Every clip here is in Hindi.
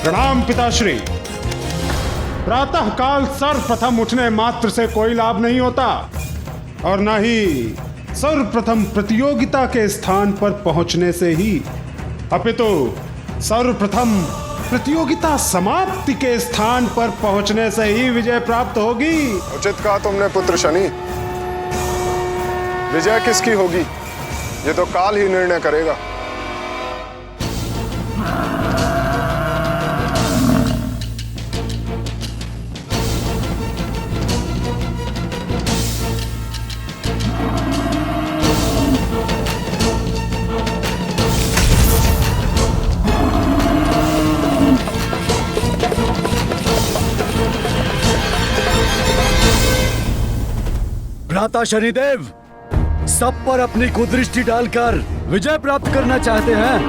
प्रणाम पिताश्री। प्रातः काल सर्वप्रथम उठने मात्र से कोई लाभ नहीं होता और न ही सर्वप्रथम प्रतियोगिता के स्थान पर पहुंचने से ही, अपितु सर्वप्रथम प्रतियोगिता समाप्ति के स्थान पर पहुंचने से ही विजय प्राप्त होगी। उचित कहा तुमने पुत्र शनि। विजय किसकी होगी ये तो काल ही निर्णय करेगा। भ्राता शनिदेव सब पर अपनी कुदृष्टि डालकर विजय प्राप्त करना चाहते हैं,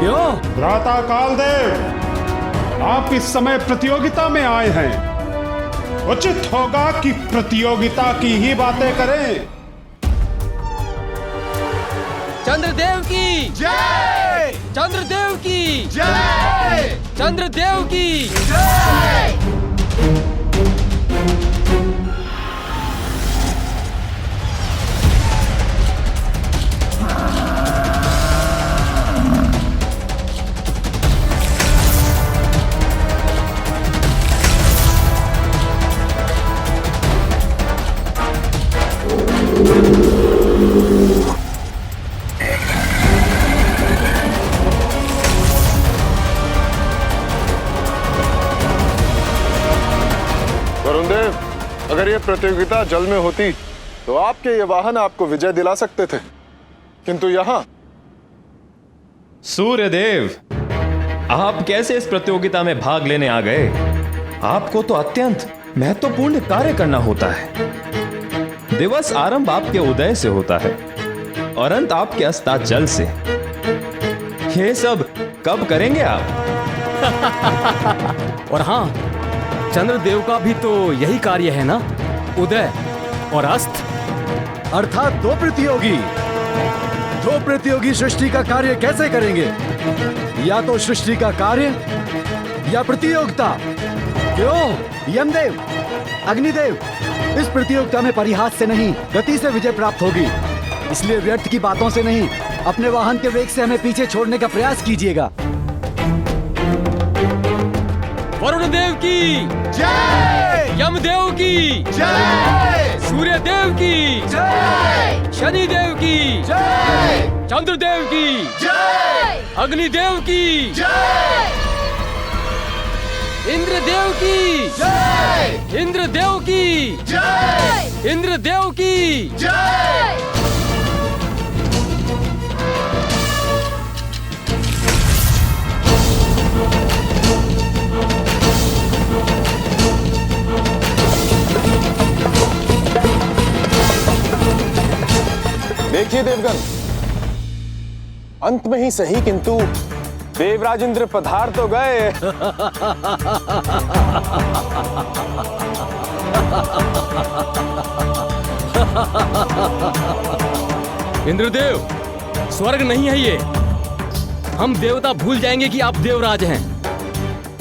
क्यों? भ्राता कालदेव, आप इस समय प्रतियोगिता में आए हैं। उचित होगा कि प्रतियोगिता की ही बातें करें। चंद्रदेव की जय! चंद्रदेव की जय! चंद्रदेव की जय! वरुणदेव, अगर ये प्रतियोगिता जल में होती तो आपके ये वाहन आपको विजय दिला सकते थे, किंतु यहाँ। सूर्यदेव, आप कैसे इस प्रतियोगिता में भाग लेने आ गए? आपको तो अत्यंत महत्वपूर्ण कार्य करना होता है। दिवस आरंभ आपके उदय से होता है और अंत आपके अस्ताचल से। ये सब कब करेंगे आप? और हाँ, चंद्रदेव का भी तो यही कार्य है ना, उदय और अस्त। अर्थात दो प्रतियोगी सृष्टि का कार्य कैसे करेंगे? या तो सृष्टि का कार्य या प्रतियोगिता। क्यों यमदेव, अग्निदेव, इस प्रतियोगिता में परिहास से नहीं गति से विजय प्राप्त होगी। इसलिए व्यर्थ की बातों से नहीं, अपने वाहन के वेग से हमें पीछे छोड़ने का प्रयास कीजिएगा। वरुण देव की जय! यमदेव की जय! सूर्यदेव की जय! शनिदेव की जय! चंद्रदेव की जय! अग्निदेव की जय! इंद्रदेव की जय! इंद्रदेव की जय! इंद्रदेव की जय! देखिए देवगन, अंत में ही सही किंतु देवराज इंद्र पधार तो गए। इंद्रदेव, स्वर्ग नहीं है ये। हम देवता भूल जाएंगे कि आप देवराज हैं।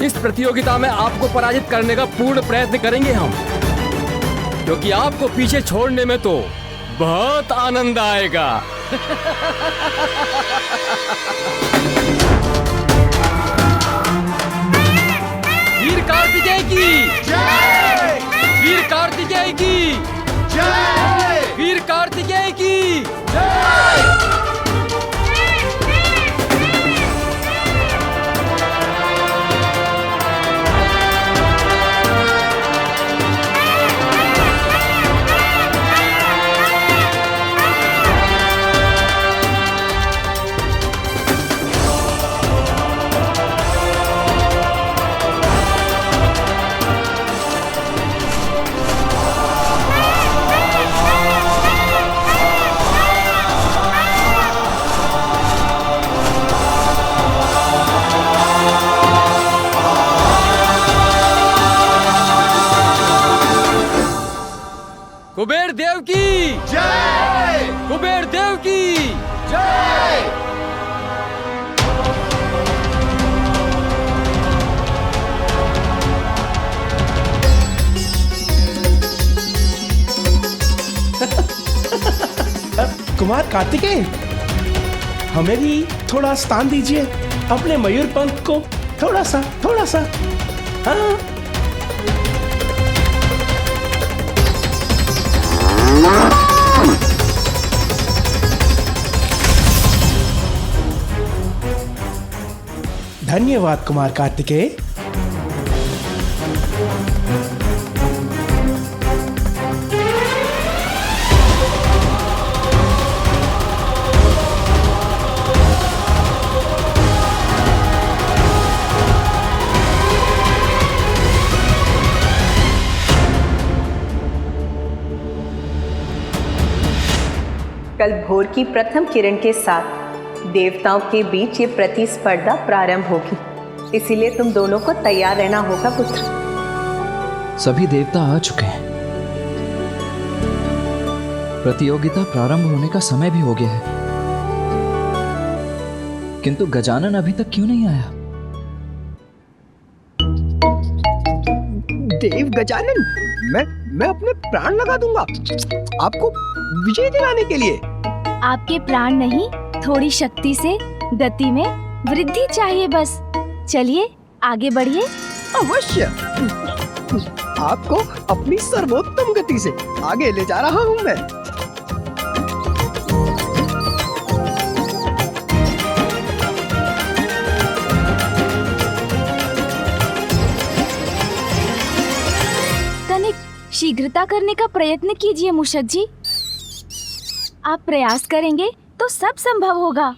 इस प्रतियोगिता में आपको पराजित करने का पूर्ण प्रयत्न करेंगे हम, क्योंकि आपको पीछे छोड़ने में तो बहुत आनंद आएगा। वीर कार्तिकेय की जय! वीर कार्तिकेय की जय! वीर कार्तिकेय की जय! कुमार कार्तिकेय, हमें भी थोड़ा स्थान दीजिए, अपने मयूर पंख को थोड़ा सा। हाँ। धन्यवाद कुमार कार्तिकेय। कल भोर की प्रथम किरण के साथ देवताओं के बीच ये प्रतिस्पर्धा प्रारंभ होगी, इसीलिए तुम दोनों को तैयार रहना होगा पुत्र। सभी देवता आ चुके हैं। प्रतियोगिता प्रारंभ होने का समय भी हो गया है, किंतु गजानन अभी तक क्यों नहीं आया? देव गजानन, मैं अपने प्राण लगा दूंगा आपको विजय दिलाने के लिए। आपके प्राण नहीं, थोड़ी शक्ति से गति में वृद्धि चाहिए बस। चलिए आगे बढ़िए। अवश्य, आपको अपनी सर्वोत्तम गति से आगे ले जा रहा हूं मैं। तनिक शीघ्रता करने का प्रयत्न कीजिए मूषक जी। आप प्रयास करेंगे तो सब संभव होगा।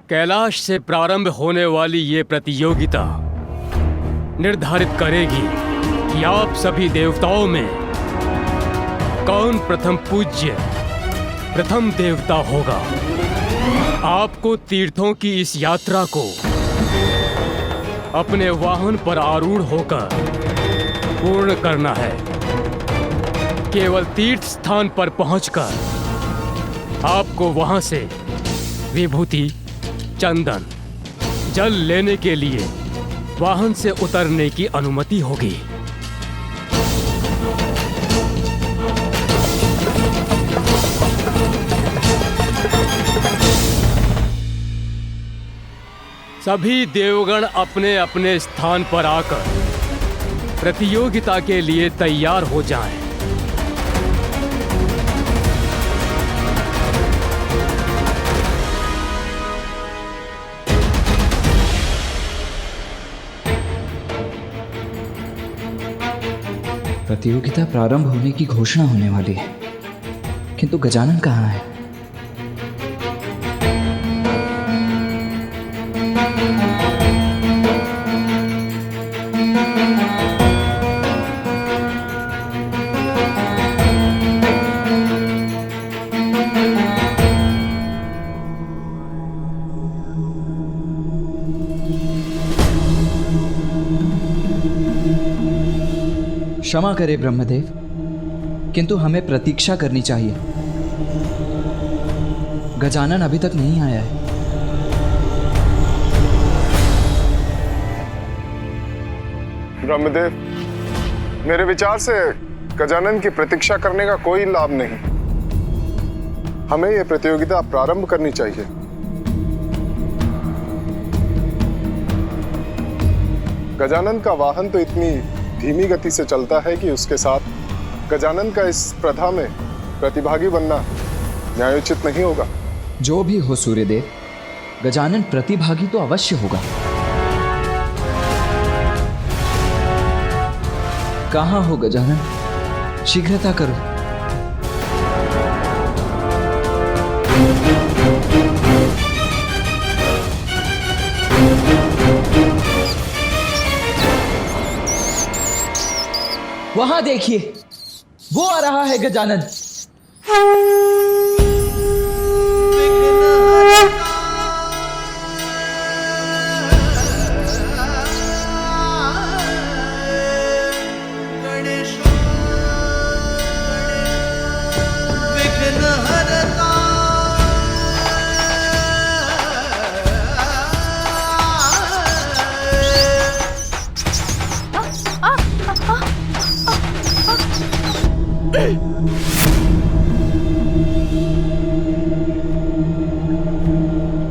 कैलाश से प्रारंभ होने वाली ये प्रतियोगिता निर्धारित करेगी कि आप सभी देवताओं में कौन प्रथम पूज्य प्रथम देवता होगा। आपको तीर्थों की इस यात्रा को अपने वाहन पर आरूढ़ होकर पूर्ण करना है। केवल तीर्थ स्थान पर पहुंचकर आपको वहां से विभूति, चंदन, जल लेने के लिए वाहन से उतरने की अनुमति होगी। सभी देवगण अपने अपने स्थान पर आकर प्रतियोगिता के लिए तैयार हो जाएं। प्रतियोगिता प्रारंभ होने की घोषणा होने वाली है, किंतु गजानन कहाँ है? क्षमा करे ब्रह्मदेव, किंतु हमें प्रतीक्षा करनी चाहिए। गजानन अभी तक नहीं आया है। ब्रह्मदेव, मेरे विचार से गजानन की प्रतीक्षा करने का कोई लाभ नहीं। हमें यह प्रतियोगिता प्रारंभ करनी चाहिए। गजानन का वाहन तो इतनी धीमी गति से चलता है कि उसके साथ गजानन का इस स्पर्धा में प्रतिभागी बनना न्यायोचित नहीं होगा। जो भी हो सूर्यदेव, गजानन प्रतिभागी तो अवश्य होगा। कहाँ हो गजानन? शीघ्रता करो। वहां देखिए, वो आ रहा है गजानन।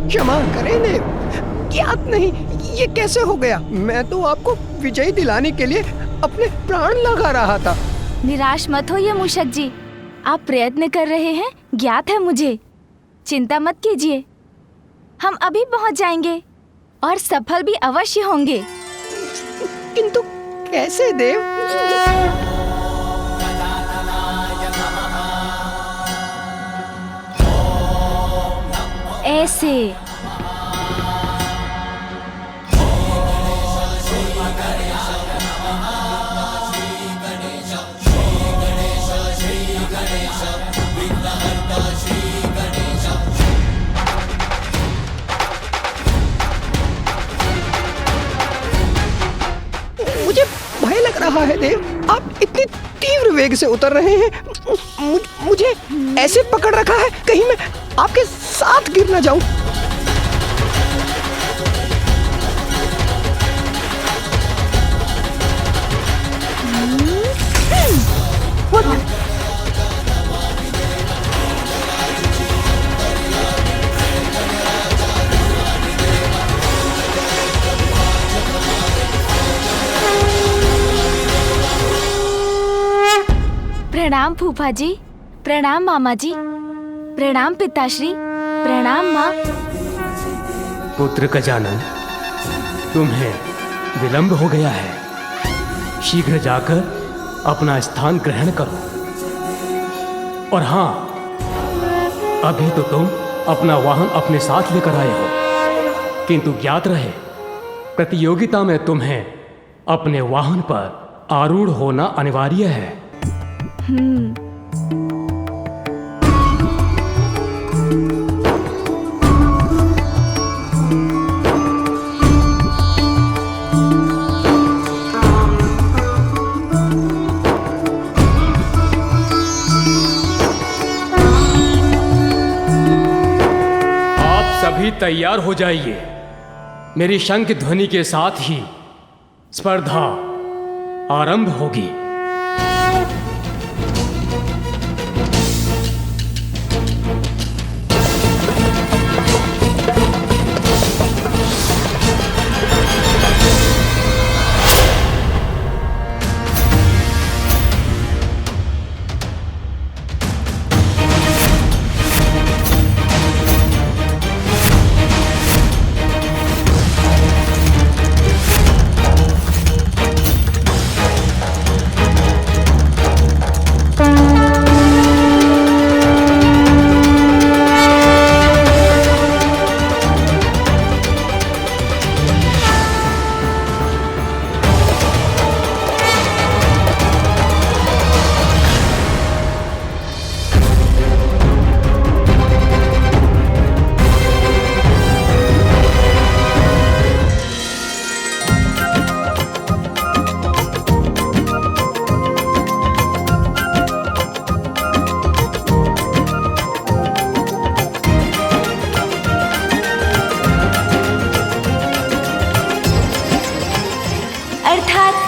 क्षमा करें देव, ज्ञात नहीं ये कैसे हो गया। मैं तो आपको विजयी दिलाने के लिए अपने प्राण लगा रहा था। निराश मत होइए मूषक जी, आप प्रयत्न कर रहे हैं, ज्ञात है मुझे। चिंता मत कीजिए, हम अभी पहुंच जाएंगे और सफल भी अवश्य होंगे। किंतु कैसे देव? ऐसे। मुझे भय लग रहा है देव, आप इतनी तीव्र वेग से उतर रहे हैं। मुझे ऐसे पकड़ रखा है कहीं मैं आपके साथ गिर न जाऊं। प्रणाम फूफा जी, प्रणाम मामा जी, प्रणाम पिताश्री, प्रणाम माँ। पुत्र गजानन, तुम्हें विलंब हो गया है, शीघ्र जाकर अपना स्थान ग्रहण करो। और हाँ, अभी तो तुम अपना वाहन अपने साथ लेकर आए हो, किंतु ज्ञात रहे प्रतियोगिता में तुम्हें अपने वाहन पर आरूढ़ होना अनिवार्य है। सभी तैयार हो जाइए, मेरी शंख ध्वनि के साथ ही स्पर्धा आरंभ होगी।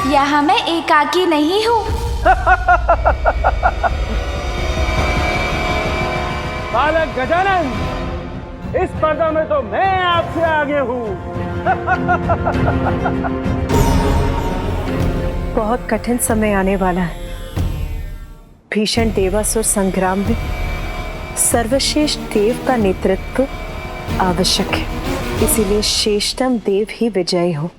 यहाँ मैं एकाकी नहीं हूँ। बालक गजानन, इस स्पर्धा में तो मैं आपसे आगे हूँ। बहुत कठिन समय आने वाला है। भीषण देवासुर संग्राम में सर्वश्रेष्ठ देव का नेतृत्व आवश्यक है, इसीलिए श्रेष्ठतम देव ही विजयी हो।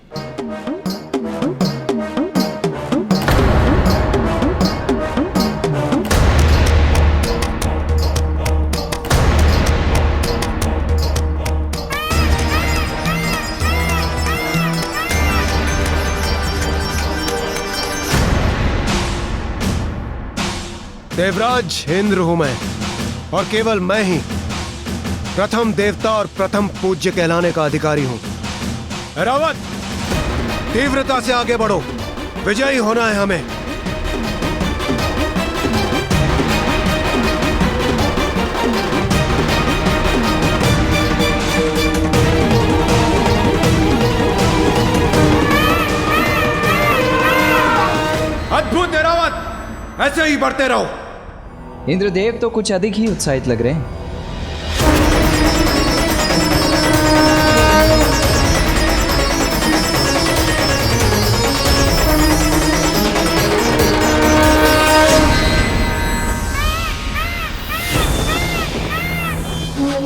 देवराज इंद्र हूं मैं, और केवल मैं ही प्रथम देवता और प्रथम पूज्य कहलाने का अधिकारी हूं। रावत, तीव्रता से आगे बढ़ो, विजयी होना है हमें। अद्भुत है रावत, ऐसे ही बढ़ते रहो। इंद्रदेव तो कुछ अधिक ही उत्साहित लग रहे हैं।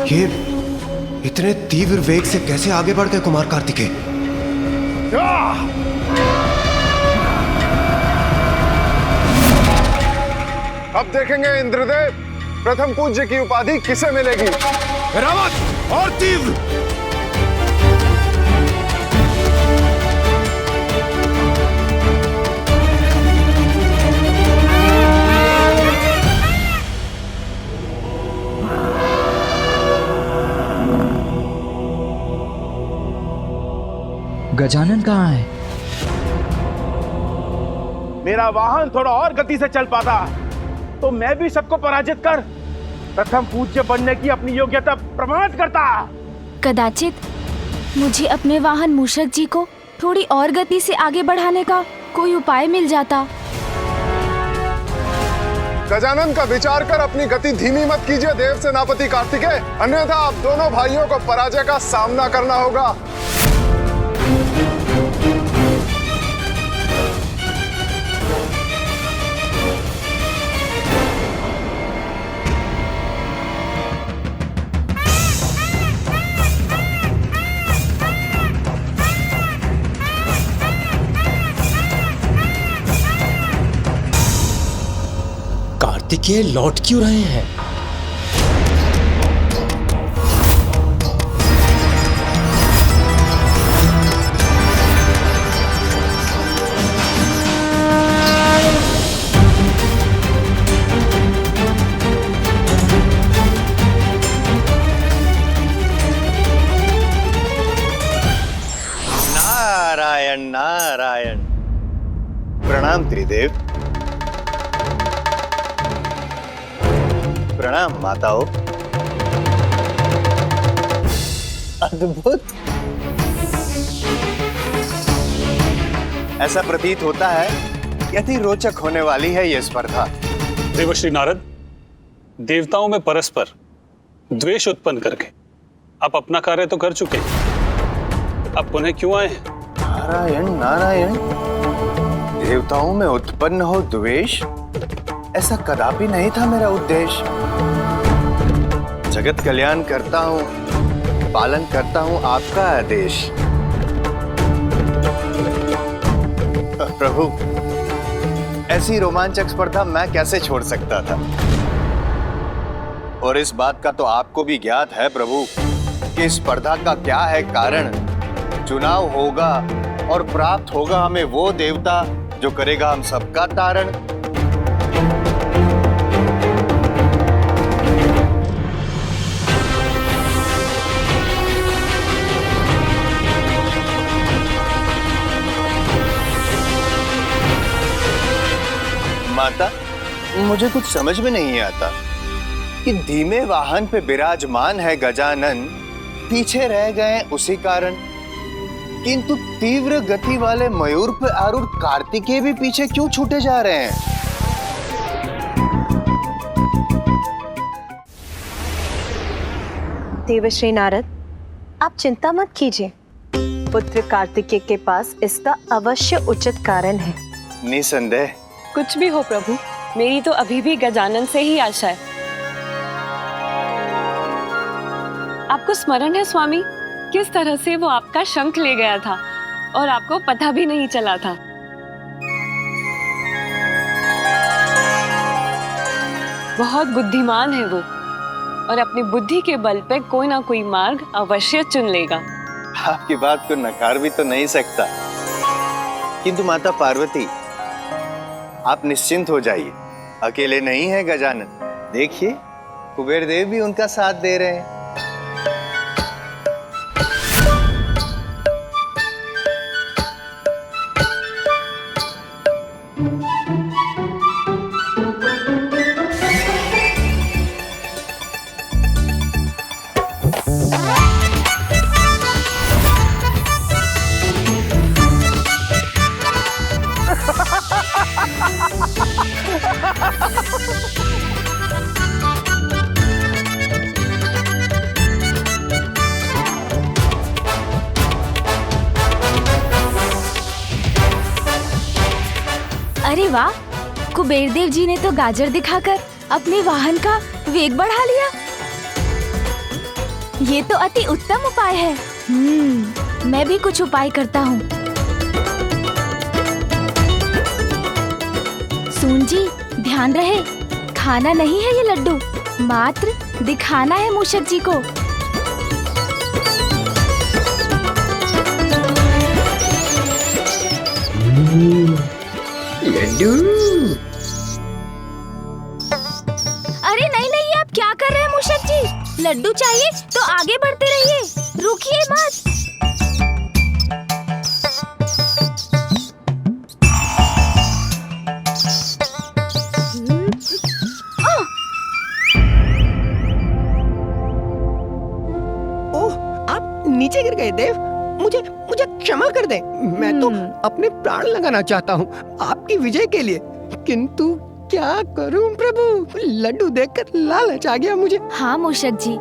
ये इतने तीव्र वेग से कैसे आगे बढ़ गए कुमार कार्तिकेय? अब देखेंगे इंद्रदेव, प्रथम पूज्य की उपाधि किसे मिलेगी। रावत और तीव्र। गजानन कहाँ है? मेरा वाहन थोड़ा और गति से चल पाता तो मैं भी सबको पराजित कर प्रथम पूज्य बनने की अपनी योग्यता प्रमाणित करता। कदाचित मुझे अपने वाहन मूषक जी को थोड़ी और गति से आगे बढ़ाने का कोई उपाय मिल जाता। गजानन का विचार कर अपनी गति धीमी मत कीजिए देव सेनापति कार्तिकेय, अन्यथा आप दोनों भाइयों को पराजय का सामना करना होगा। कार्तिकेय लौट क्यों रहे हैं? नारायण नारायण। प्रणाम त्रिदेव। प्रणाम माताओं। अद्भुत। ऐसा प्रतीत होता है कि अति रोचक होने वाली है यह स्पर्धा। देवश्री नारद, देवताओं में परस्पर द्वेष उत्पन्न करके आप अपना कार्य तो कर चुके, अब पुनः क्यों आए? नारायण नारायण। देवताओं में उत्पन्न हो द्वेष, ऐसा कदापि नहीं था मेरा उद्देश्य। जगत कल्याण करता हूं, पालन करता हूं आपका आदेश। प्रभु, ऐसी रोमांचक स्पर्धा मैं कैसे छोड़ सकता था? और इस बात का तो आपको भी ज्ञात है प्रभु कि स्पर्धा का क्या है कारण। चुनाव होगा और प्राप्त होगा हमें वो देवता जो करेगा हम सबका तारण। माता, मुझे कुछ समझ में नहीं आता कि धीमे वाहन पे विराजमान है गजानन, पीछे रह गए उसी कारण, किंतु तीव्र गति वाले मयूर पे आरूढ़ कार्तिकेय भी पीछे क्यों छूटे जा रहे हैं? देवश्री नारद, आप चिंता मत कीजिए। पुत्र कार्तिकेय के पास इसका अवश्य उचित कारण है। निसंदेह। कुछ भी हो प्रभु, मेरी तो अभी भी गजानन से ही आशा है। आपको स्मरण है स्वामी, किस तरह से वो आपका शंख ले गया था और आपको पता भी नहीं चला था। बहुत बुद्धिमान है वो और अपनी बुद्धि के बल पे कोई ना कोई मार्ग अवश्य चुन लेगा। आपकी बात को नकार भी तो नहीं सकता, किंतु माता पार्वती आप निश्चिंत हो जाइए, अकेले नहीं है गजानन। देखिए कुबेर देव भी उनका साथ दे रहे हैं। अरे वाह, कुबेर देव जी ने तो गाजर दिखाकर अपने वाहन का वेग बढ़ा लिया। ये तो अति उत्तम उपाय है। मैं भी कुछ उपाय करता हूँ। सून जी, ध्यान रहे, खाना नहीं है ये लड्डू, मात्र दिखाना है मूषक जी को। लड्डू। अरे नहीं नहीं, आप क्या कर रहे हैं मूषक जी? लड्डू चाहिए तो आगे बढ़ते रहिए, रुकिए मत। ओह, आप नीचे गिर गए देव। मुझे मुझे क्षमा कर दे। मैं तो अपने प्राण लगाना चाहता हूँ आपकी विजय के लिए, किंतु क्या करूं प्रभु, लड्डू देखकर लालच आ गया मुझे। हाँ मूषक जी,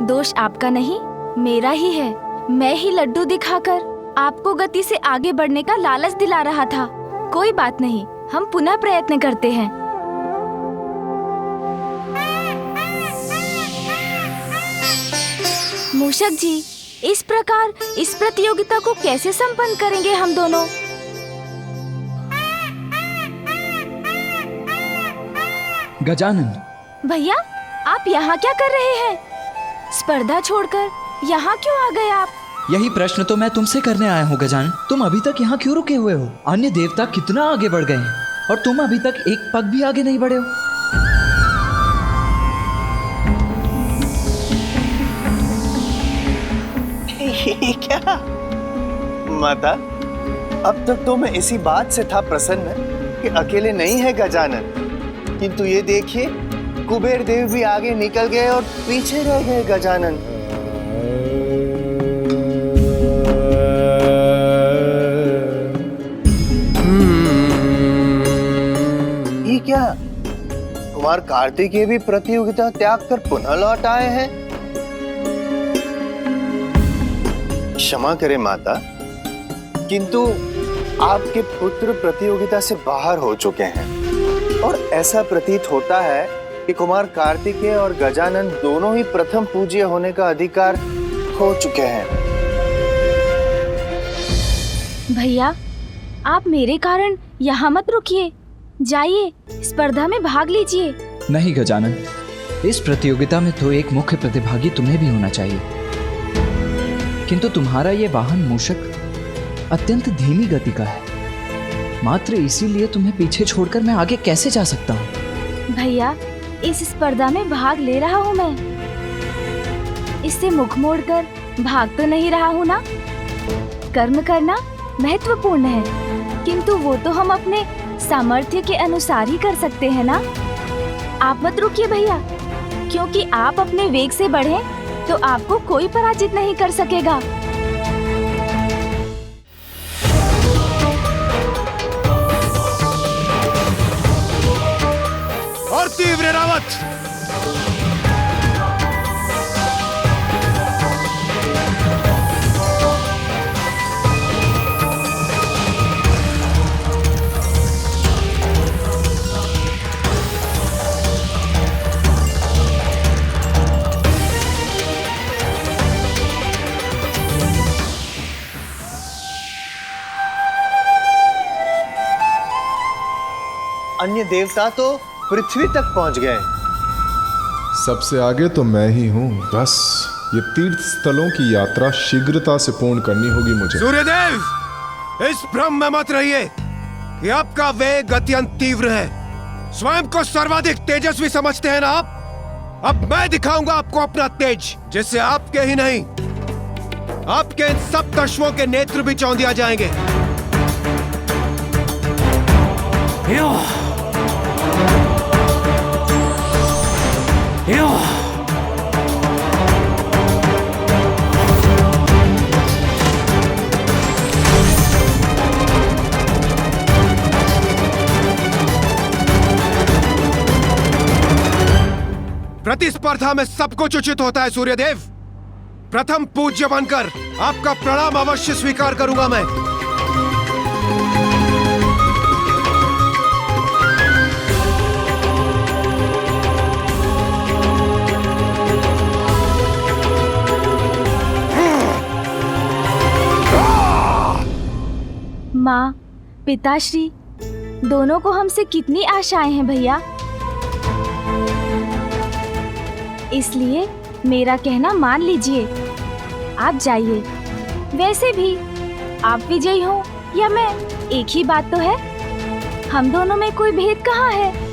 दोष आपका नहीं, मेरा ही है। मैं ही लड्डू दिखाकर आपको गति से आगे बढ़ने का लालच दिला रहा था। कोई बात नहीं, हम पुनः प्रयत्न करते हैं। मूषक जी, इस प्रकार इस प्रतियोगिता को कैसे संपन्न करेंगे हम दोनों? गजानन भैया, आप यहाँ क्या कर रहे हैं? स्पर्धा छोड़कर यहाँ क्यों आ गए आप? यही प्रश्न तो मैं तुमसे करने आया हूँ गजानन। तुम अभी तक यहाँ क्यों रुके हुए हो? अन्य देवता कितना आगे बढ़ गए हैं और तुम अभी तक एक पग भी आगे नहीं बढ़े हो। ये क्या माता, अब तक तो मैं इसी बात से था प्रसन्न कि अकेले नहीं है गजानन, किंतु ये देखिए कुबेर देव भी आगे निकल गए और पीछे रह गए गजानन। ये क्या, कुमार कार्तिकेय भी प्रतियोगिता त्याग कर पुनः लौट आए हैं? क्षमा करें माता, किंतु आपके पुत्र प्रतियोगिता से बाहर हो चुके हैं और ऐसा प्रतीत होता है कि कुमार कार्तिकेय और गजानन दोनों ही प्रथम पूज्य होने का अधिकार खो चुके हैं। भैया, आप मेरे कारण यहाँ मत रुकिए, जाइए स्पर्धा में भाग लीजिए। नहीं गजानन, इस प्रतियोगिता में तो एक मुख्य प्रतिभागी तुम्हें भी होना चाहिए, किंतु तुम्हारा ये वाहन मूषक अत्यंत धीमी गति का है। मात्र इसीलिए तुम्हें पीछे छोड़कर मैं आगे कैसे जा सकता हूँ? भैया, इस स्पर्धा में भाग ले रहा हूँ मैं, इससे मुख मोड़कर भाग तो नहीं रहा हूँ ना। कर्म करना महत्वपूर्ण है, किंतु वो तो हम अपने सामर्थ्य के अनुसार ही कर सकते हैं ना। आप मत रुकिए भैया, क्योंकि आप अपने वेग से बढ़े तो आपको कोई पराजित नहीं कर सकेगा। और तीव्र रावत, अन्य देवता तो पृथ्वी तक पहुंच गए। सबसे आगे तो मैं ही हूँ। बस ये तीर्थ स्थलों की यात्रा शीघ्रता से पूर्ण करनी होगी मुझे। सूर्यदेव, इस भ्रम में मत रहिए कि आपका वेग अत्यंत तीव्र है। स्वयं को सर्वाधिक तेजस्वी समझते हैं ना आप? अब मैं दिखाऊंगा आपको अपना तेज, जिससे आपके ही नहीं, आपके इन सब दशवों के नेत्र भी चौंधिया जाएंगे। प्रतिस्पर्धा में सब कुछ उचित होता है सूर्यदेव। प्रथम पूज्य बनकर आपका प्रणाम अवश्य स्वीकार करूंगा मैं। पिताश्री, दोनों को हमसे कितनी आशाएं हैं भैया, इसलिए मेरा कहना मान लीजिए, आप जाइए। वैसे भी आप विजयी हो या मैं, एक ही बात तो है, हम दोनों में कोई भेद कहाँ है।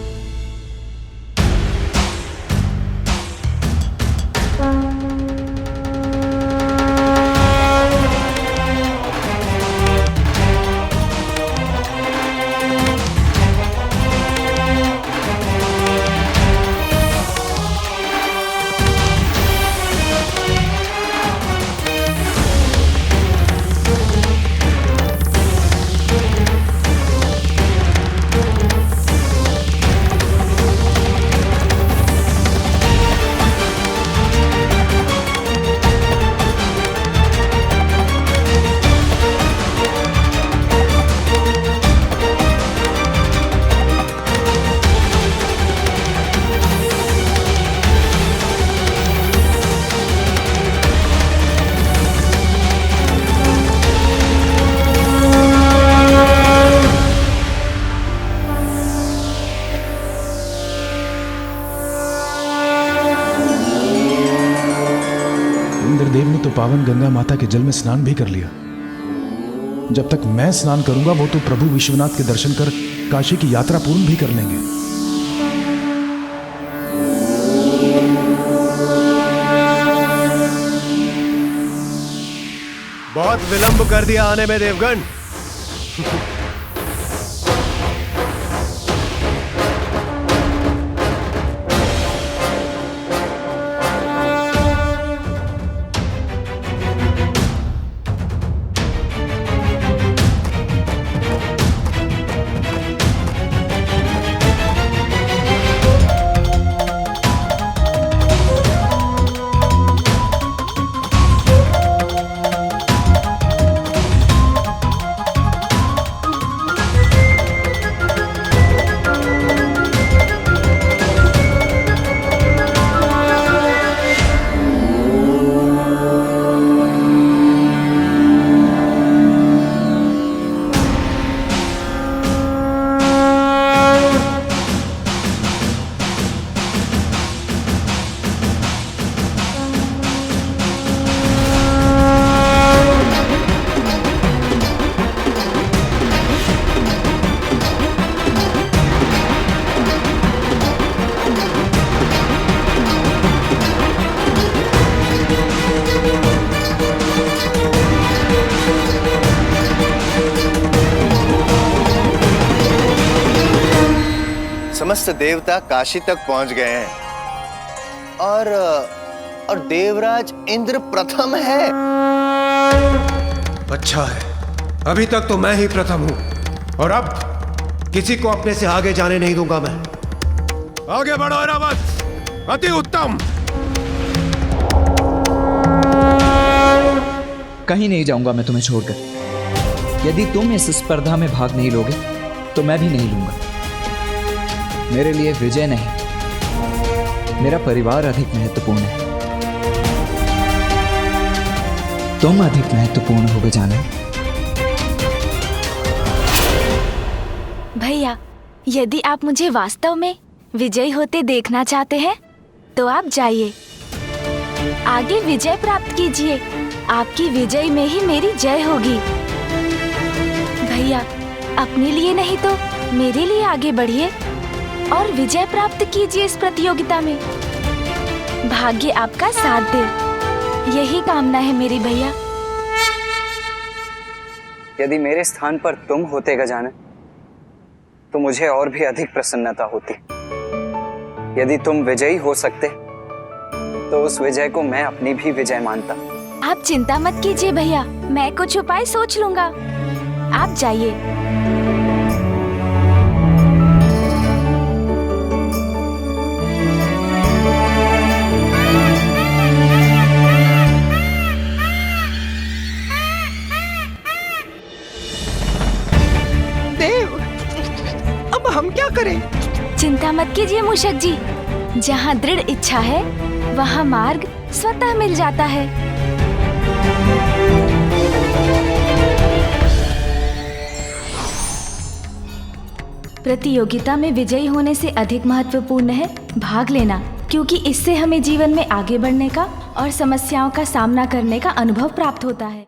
इंद्रदेव ने तो पावन गंगा माता के जल में स्नान भी कर लिया। जब तक मैं स्नान करूंगा वो तो प्रभु विश्वनाथ के दर्शन कर काशी की यात्रा पूर्ण भी कर लेंगे। बहुत विलंब कर दिया आने में देवगण। समस्त देवता काशी तक पहुंच गए हैं और देवराज इंद्र प्रथम है। अच्छा है, अभी तक तो मैं ही प्रथम हूं और अब किसी को अपने से आगे जाने नहीं दूंगा मैं। आगे बढ़ो ऐरावत, अति उत्तम। कहीं नहीं जाऊंगा मैं तुम्हें छोड़कर। यदि तुम इस स्पर्धा में भाग नहीं लोगे तो मैं भी नहीं लूंगा। मेरे लिए विजय नहीं, मेरा परिवार अधिक महत्वपूर्ण है। तुम अधिक महत्वपूर्ण हो गजानन। भैया, यदि आप मुझे वास्तव में विजयी होते देखना चाहते हैं तो आप जाइए, आगे विजय प्राप्त कीजिए। आपकी विजय में ही मेरी जय होगी। भैया, अपने लिए नहीं तो मेरे लिए आगे बढ़िए और विजय प्राप्त कीजिए इस प्रतियोगिता में। भाग्य आपका साथ दे, यही कामना है मेरी भैया। यदि मेरे स्थान पर तुम होते गजानन तो मुझे और भी अधिक प्रसन्नता होती। यदि तुम विजयी हो सकते तो उस विजय को मैं अपनी भी विजय मानता। आप चिंता मत कीजिए भैया, मैं कुछ उपाय सोच लूंगा। आप जाइए। हम क्या करें? चिंता मत कीजिए मूषक जी, जहाँ दृढ़ इच्छा है वहाँ मार्ग स्वतः मिल जाता है। प्रतियोगिता में विजयी होने से अधिक महत्वपूर्ण है भाग लेना, क्योंकि इससे हमें जीवन में आगे बढ़ने का और समस्याओं का सामना करने का अनुभव प्राप्त होता है।